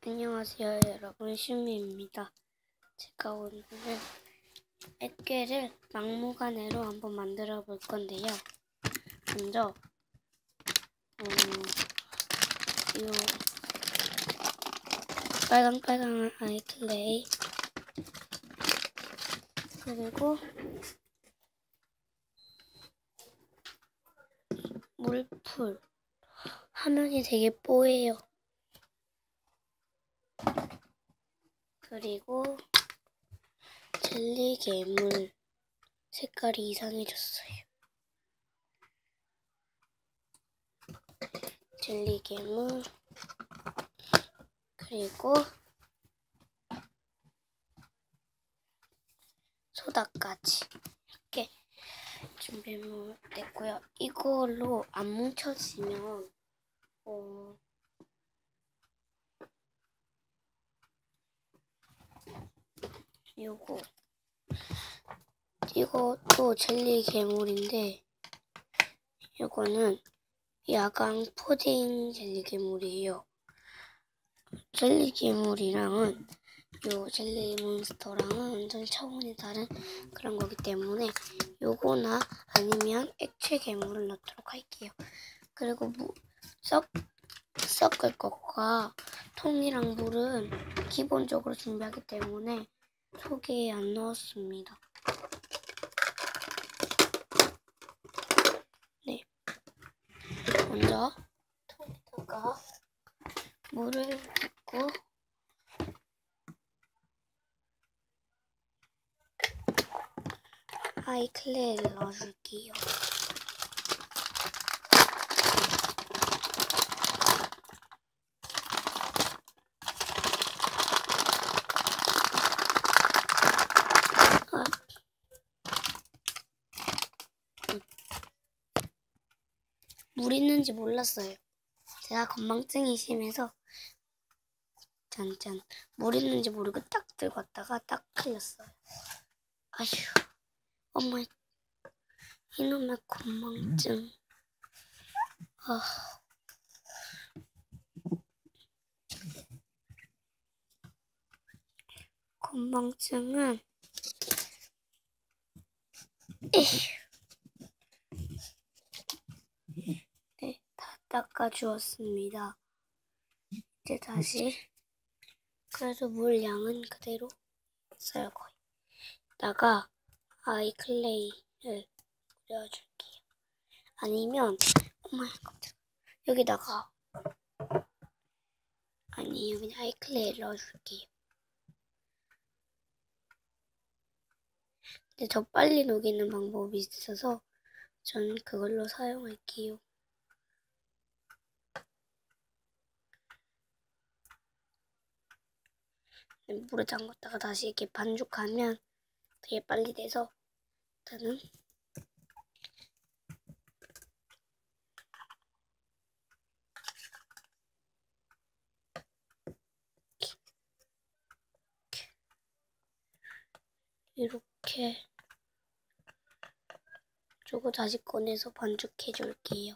안녕하세요 여러분, 슈미입니다. 제가 오늘은 액괴를 막무가내로 한번 만들어 볼 건데요. 먼저 이 빨강빨강한 아이클레이, 그리고 물풀, 화면이 되게 뽀예요. 그리고 젤리 괴물, 색깔이 이상해졌어요. 젤리 괴물, 그리고 소다까지 이렇게 준비했고요. 이걸로 안 뭉쳐지면 이것도 젤리 괴물인데, 이거는 야광 푸딩 젤리 괴물이에요. 젤리 괴물이랑은 요 젤리 몬스터랑은 완전 차원이 다른 그런 거기 때문에 요거나 아니면 액체 괴물을 넣도록 할게요. 그리고 섞을 것과 통이랑 물은 기본적으로 준비하기 때문에 속에 안 넣었습니다. 네, 먼저 통에다가 물을 붓고 아이클레이를 넣어줄게요. 물 있는지 몰랐어요. 제가 건망증이 심해서 짠짠, 물 있는지 모르고 딱 들고 왔다가 딱 흘렸어요. 아휴, 엄마, 이놈의 건망증. 건망증은 네, 다 닦아주었습니다. 이제 다시, 그래도 물 양은 그대로 써요. 거의. 다가 아이클레이를 뿌려줄게요. 아니면 엄마, 깜짝, 여기다가 그냥 아이클레이를 넣어줄게요. 근데 더 빨리 녹이는 방법이 있어서 저는 그걸로 사용할게요. 물에 담갔다가 다시 이렇게 반죽하면 되게 빨리 돼서 저는 이렇게 주고 다시 꺼내서 반죽해 줄게요.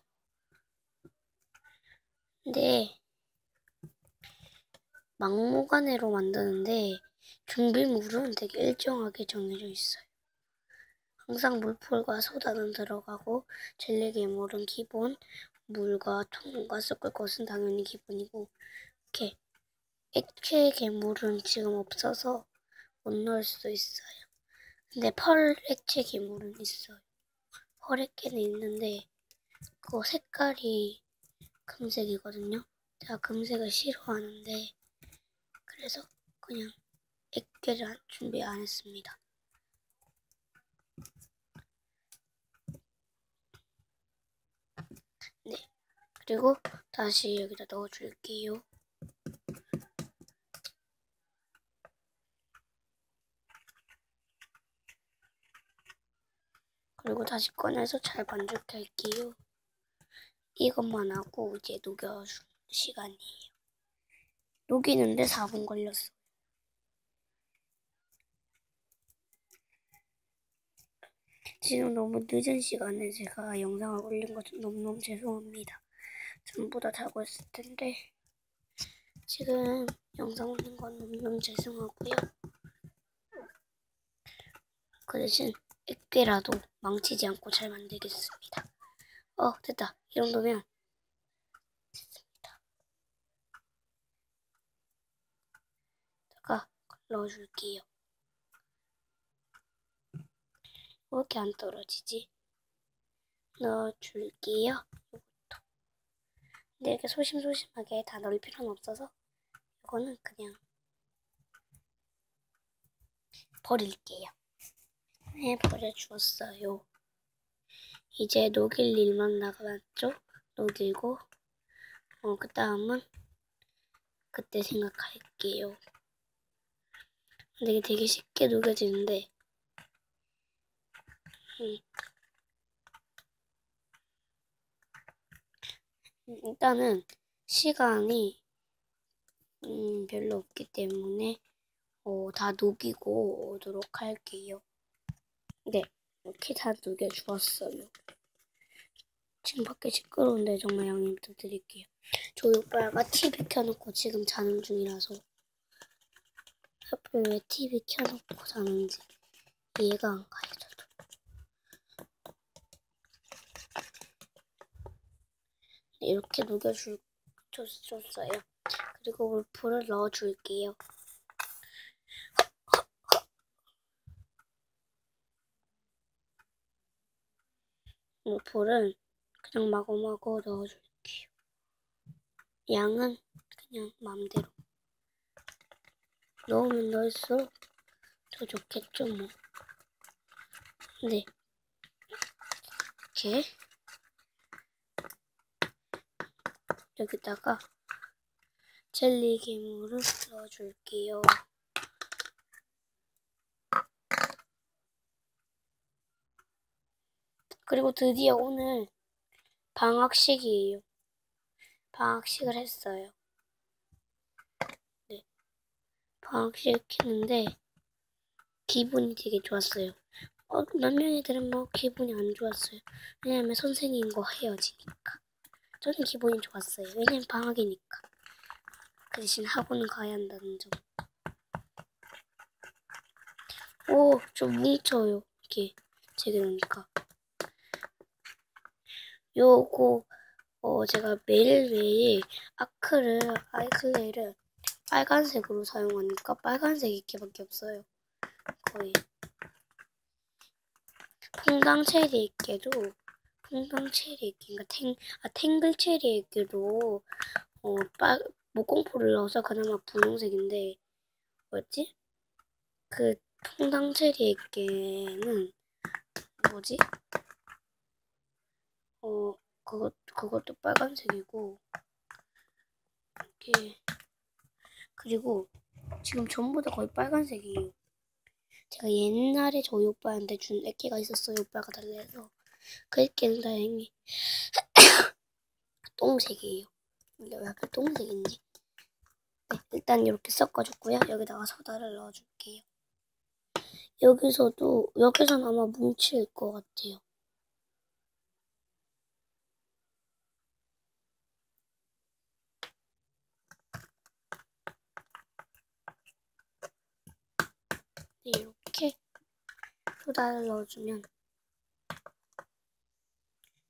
근데 막무가내로 만드는데 준비물은 되게 일정하게 정해져 있어요. 항상 물풀과 소다는 들어가고 젤리 괴물은 기본, 물과 통과 섞을 것은 당연히 기본이고, 이렇게 액체 괴물은 지금 없어서 못 넣을 수도 있어요. 근데 펄 액체 괴물은 있어요. 펄 액체는 있는데 그거 색깔이 금색이거든요. 제가 금색을 싫어하는데 그래서 그냥 액괴를 준비 안 했습니다. 네, 그리고 다시 여기다 넣어줄게요. 그리고 다시 꺼내서 잘 반죽할게요. 이것만 하고 이제 녹여줄 시간이에요. 녹이는데 4분 걸렸어요. 지금 너무 늦은 시간에 제가 영상을 올린 거 너무너무 죄송합니다. 전부 다 자고 있을 텐데 지금 영상 올린 건 너무 죄송하고요. 그 대신 액괴라도 망치지 않고 잘 만들겠습니다. 됐다. 이 정도면 됐습니다. 제가 넣어줄게요. 왜 이렇게 안 떨어지지? 넣어줄게요. 이것도. 근데 이렇게 소심소심하게 다 넣을 필요는 없어서 이거는 그냥 버릴게요. 네, 버려주었어요. 이제 녹일 일만 남았죠? 녹이고 그 다음은 그때 생각할게요. 근데 이게 되게 쉽게 녹여지는데 일단은 시간이 별로 없기 때문에 다 녹이고 오도록 할게요. 네, 이렇게 다 녹여주었어요. 지금 밖에 시끄러운데 정말 양해 부탁드릴게요. 저희 오빠가 TV 켜놓고 지금 자는 중이라서 하필 왜 TV 켜놓고 자는지 이해가 안 가요, 저도. 네, 이렇게 녹여줬어요. 그리고 물풀을 넣어줄게요. 물풀은 그냥 마구마구 넣어줄게요. 양은 그냥 마음대로. 넣으면 넣을수록 더 좋겠죠, 뭐. 네. 이렇게 여기다가 젤리 괴물을 넣어줄게요. 그리고 드디어 오늘 방학식이에요. 방학식을 했어요. 네. 방학식 했는데 기분이 되게 좋았어요. 몇 명이들은 뭐 기분이 안 좋았어요. 왜냐면 선생님과 헤어지니까. 저는 기분이 좋았어요. 왜냐면 방학이니까. 그 대신 학원은 가야 한다는 점. 좀 뭉쳐요. 이게 제가 그러니까. 요거 제가 매일매일 아이클레이를 빨간색으로 사용하니까 빨간색이 이렇게밖에 없어요. 거의. 퐁당 체리액계도 그러니까 탱글 체리액계도 목공포를 넣어서 그나마 분홍색인데 뭐였지? 그 퐁당 체리액계는 뭐지? 그것도 빨간색이고 이게 그리고 지금 전부 다 거의 빨간색이에요. 제가 옛날에 저희 오빠한테 준 액기가 있었어요. 오빠가 달래서 그 액기는 다행히 똥색이에요. 근데 왜 하필 똥색인지. 네, 일단 이렇게 섞어줬고요. 여기다가 소다를 넣어줄게요. 여기선 아마 뭉칠 것 같아요. 네, 이렇게 소다를 넣어주면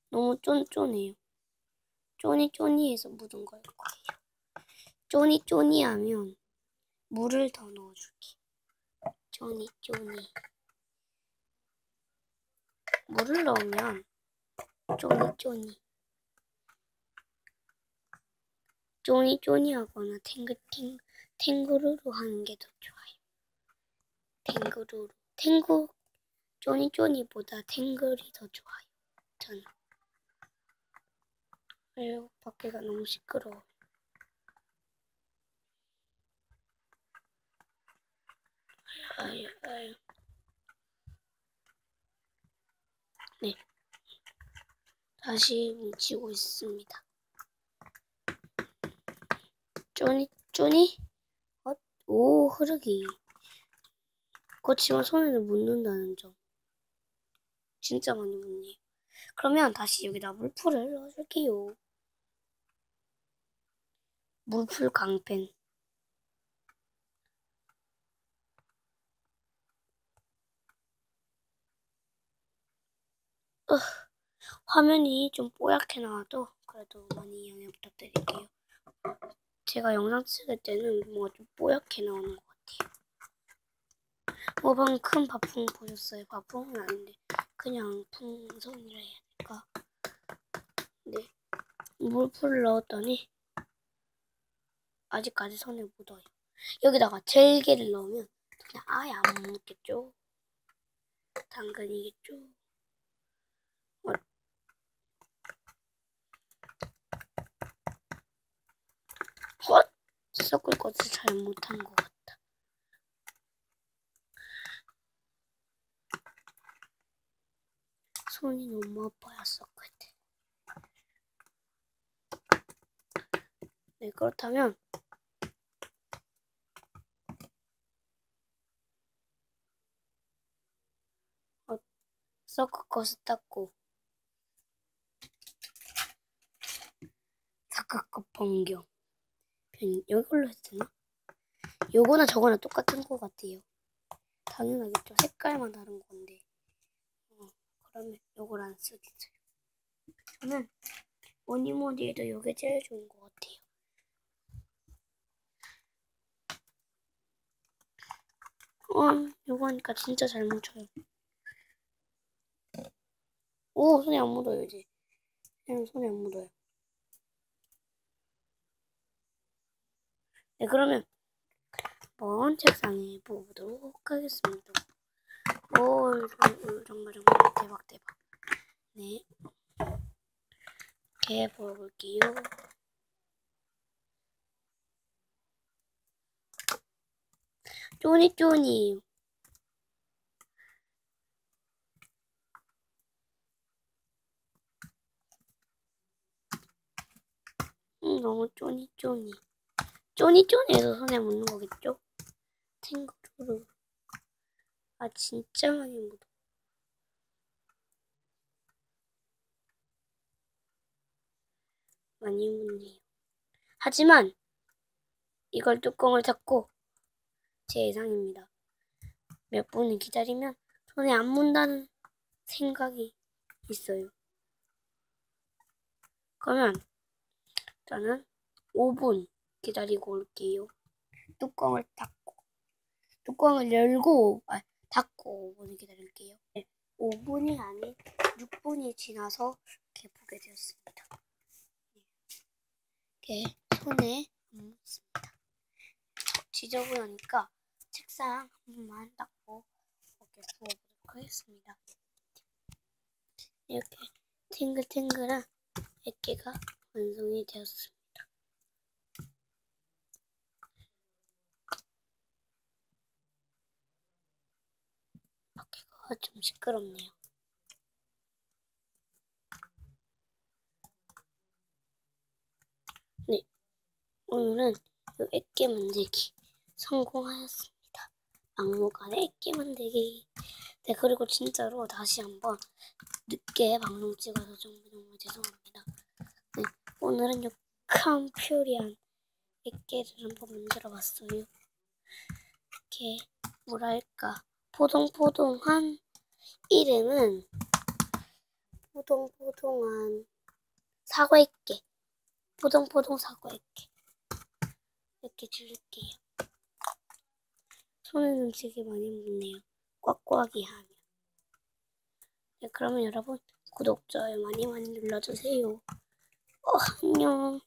너무 쫀쫀해요. 쪼니쪼니해서 묻은 걸 거예요. 쪼니쪼니하면 물을 더 넣어줄게요. 쪼니쪼니. 물을 넣으면 쪼니쪼니. 쪼니쪼니하거나 탱그루루 하는 게 더 좋아요. 쪼니쪼니보다 탱글이 더 좋아요. 저는. 아유, 밖에가 너무 시끄러워. 아유. 네. 다시 뭉치고 있습니다. 쪼니? 오, 흐르기. 그렇지만 손에는 묻는다는 점. 진짜 많이 묻네요. 그러면 다시 여기다 물풀을 넣어줄게요. 물풀 강펜. 화면이 좀 뽀얗게 나와도 그래도 많이 양해 부탁드릴게요. 제가 영상 찍을 때는 뭔가 좀 뽀얗게 나오는 것 같아요. 방금 큰 밥풍 보셨어요? 밥풍은 아닌데 그냥 풍선이라 해야 될까? 네, 물풀을 넣었더니 아직까지 손에 묻어요. 여기다가 젤게를 넣으면 그냥 아예 안 묻겠죠? 당근이겠죠? 헛! 섞을 것을 잘 못한 것 같아. 손이 너무 아파요, 섞을 때. 네, 그렇다면 섞을 것을 닦고 섞을 것 변경. 이걸로 해도 되나? 요거나 저거나 똑같은 것 같아요. 당연하겠죠. 색깔만 다른 건데. 그러면 요걸 안 쓰겠어요. 저는 뭐니 해도 요게 제일 좋은 것 같아요. 요거 하니까 진짜 잘 뭉쳐요. 오, 손에 안 묻어요, 이제. 그냥 손에 안 묻어요. 네, 그러면 먼 책상에 보도록 하겠습니다. 오, 정말 대박. 네, 이렇게 보여볼게요. 쪼니쪼니. 너무 쪼니쪼니. 쪼니쪼니해서 손에 묻는 거겠죠? 생각으로. 진짜 많이 묻어. 많이 묻네요. 하지만 이걸 뚜껑을 닫고 제 예상입니다. 몇 분을 기다리면 손에 안 묻는다는 생각이 있어요. 그러면 저는 5분 기다리고 올게요. 뚜껑을 열고 닫고 5분을 기다릴게요. 네, 5분이 아닌 6분이 지나서 이렇게 보게 되었습니다. 이렇게 손에 묻습니다. 지저분하니까 책상 한 번만 닦고 이렇게 부어보도록 하겠습니다. 이렇게 탱글탱글한 액계가 완성이 되었습니다. 밖에가 좀 시끄럽네요. 네, 오늘은 이 액계 만들기 성공하였습니다. 막무가내 액계 만들기. 네, 그리고 진짜로 다시 한번 늦게 방송 찍어서 정말 죄송합니다. 네, 오늘은 욕한 퓨리한 액계를 한번 만들어봤어요. 이렇게 뭐랄까 포동포동한 이름은 포동포동한 사과액계. 포동포동 사과액계. 이렇게 줄일게요. 손에는 되게 많이 묻네요. 꽉꽉이 하면. 네, 그러면 여러분 구독, 좋아요 많이 눌러주세요. 안녕.